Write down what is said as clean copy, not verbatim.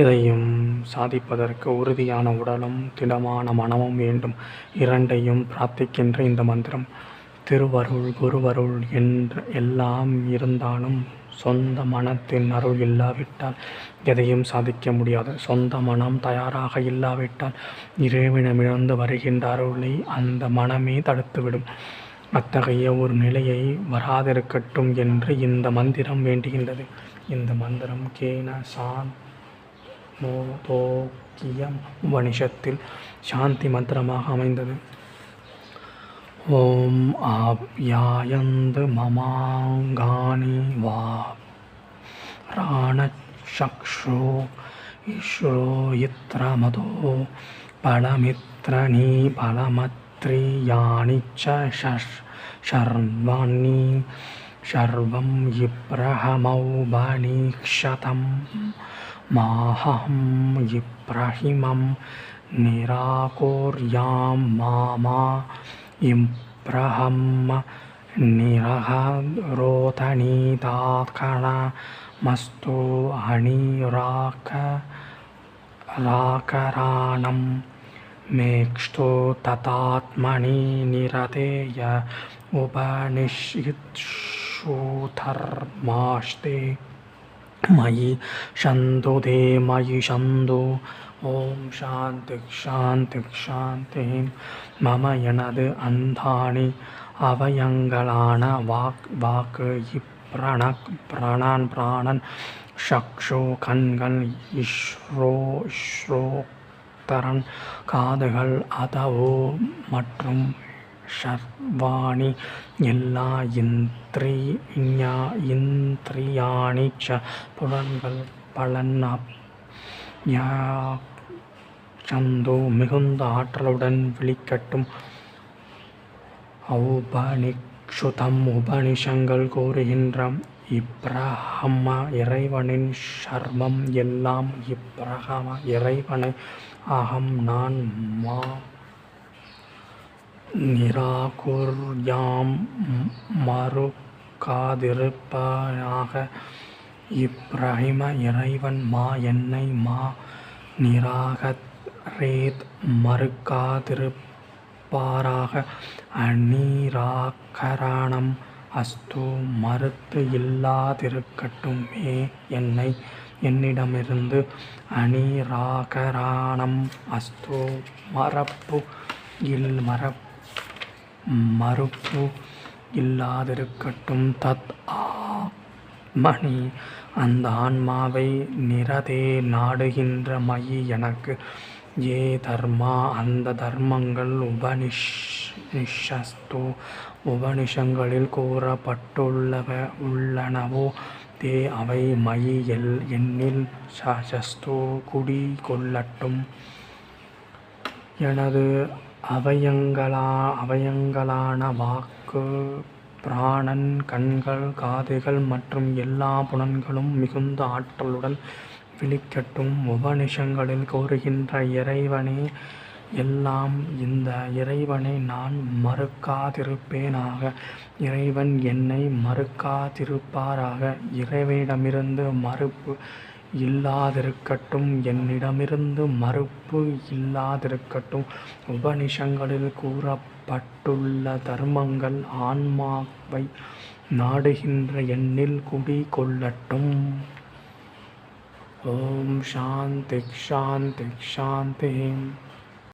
இதையும் சாதிப்பதற்கு உறுதியான உடலும் திடமான மனமும் வேண்டும். இரண்டையும் பிரார்த்திக்கின்ற இந்த மந்திரம். திருவருள் குருவருள் எல்லாம் இருந்தாலும் சொந்த மனத்தின் அருள் இல்லாவிட்டால் எதையும் சாதிக்க முடியாது. சொந்த மனம் தயாராக இல்லாவிட்டால் இறைவனிடமிருந்து வருகின்ற அருளை அந்த மனமே தடுத்துவிடும். அத்தகைய ஒரு நிலையை வராதிருக்கட்டும் என்று இந்த மந்திரம் வேண்டுகின்றது. இந்த மந்திரம் கேன சாந்தோக்கியம் உபனிஷத்தில் சாந்தி மந்திரமாக அமைந்தது. ஓம் ஆப்யாயந்து மமாங்கானி வா பிராணச்சக்ஷோ ஈஸ்வரோ யித்ரமதோ பலமித்ரணி பலமத்ரியாணி சர்வாணி சர்வம் இப்ரஹமௌபனிஷதம் மாஹம் இப்ரஹிமம் நிராகோர்யாம் மாமா இப்ரஹம்ம நிரஹரோதனீதாத்கணமஸ்து அணிராகராணம் மேக்ஷ்டோ ததாத்மனி நிரதேய உபனிஷத்சூதர்மாஸ்தே மயி சந்து தே மயி சந்து. ஓம் சாந்தி சாந்தி சாந்தி. மம எனது அந்தானி அவயங்களான வாக்கு பிராணன் சக்ஷு கண்கள் இஸ்ரோக்தரன் காதுகள் அதவோ மற்றும் சர்வாணி எல்லா இந்திரியாணி புலன்கள் சந்து மிகுந்த ஆற்றலுடன் விழிக்கட்டும். ஔபனிஷதம் உபனிஷங்கள் கூறுகின்ற இப்ரஹம்ம இறைவனின் சர்வம் எல்லாம் இப்ரஹம இறைவனை அகம் நான் மா நிராகுர்யாம் மறுக்காதிருப்பானாக. இப்ரஹிம இறைவன் மா என்னை மா நிராகரேத் மறுக்காதிருப்பாராக. அநிராகரணம் அஸ்து மறுத்து இல்லாதிருக்கட்டும் மே என்னை என்னிடமிருந்து. அநிராகரணம் அஸ்து மறுப்பு இல்லாதிருக்கட்டும். தத் ஆத்மனி அந்த ஆன்மாவை நிரதே நாடுகின்ற மயி எனக்கு. ஏ தர்மா அந்த தர்மங்கள் உபனிஷஸ்து உபனிஷங்களில் கூறப்பட்டுள்ளனவோ தே அவை மயி என்னில் சஸ்து குடி கொள்ளட்டும். எனது அவயங்களான வாக்கு பிராணன் கண்கள் காதுகள் மற்றும் எல்லா புலன்களும் மிகுந்த ஆற்றலுடன் விழிக்கட்டும். உபனிஷங்களில் கூறுகின்ற இறைவனே எல்லாம். இந்த இறைவனை நான் மறுக்காதிருப்பேனாக. இறைவன் என்னை மறுக்காதிருப்பாராக. இறைவனிடமிருந்து மறுப்பு இல்லாதிருக்கட்டும். என்னிடமிருந்து மறுப்பு இல்லாதிருக்கட்டும். உபனிஷங்களில் கூறப்பட்டுள்ள தர்மங்கள் ஆன்மாவை நாடுகின்ற என்னில் குடி கொள்ளட்டும். ஓம் சாந்தி சாந்தி சாந்தி.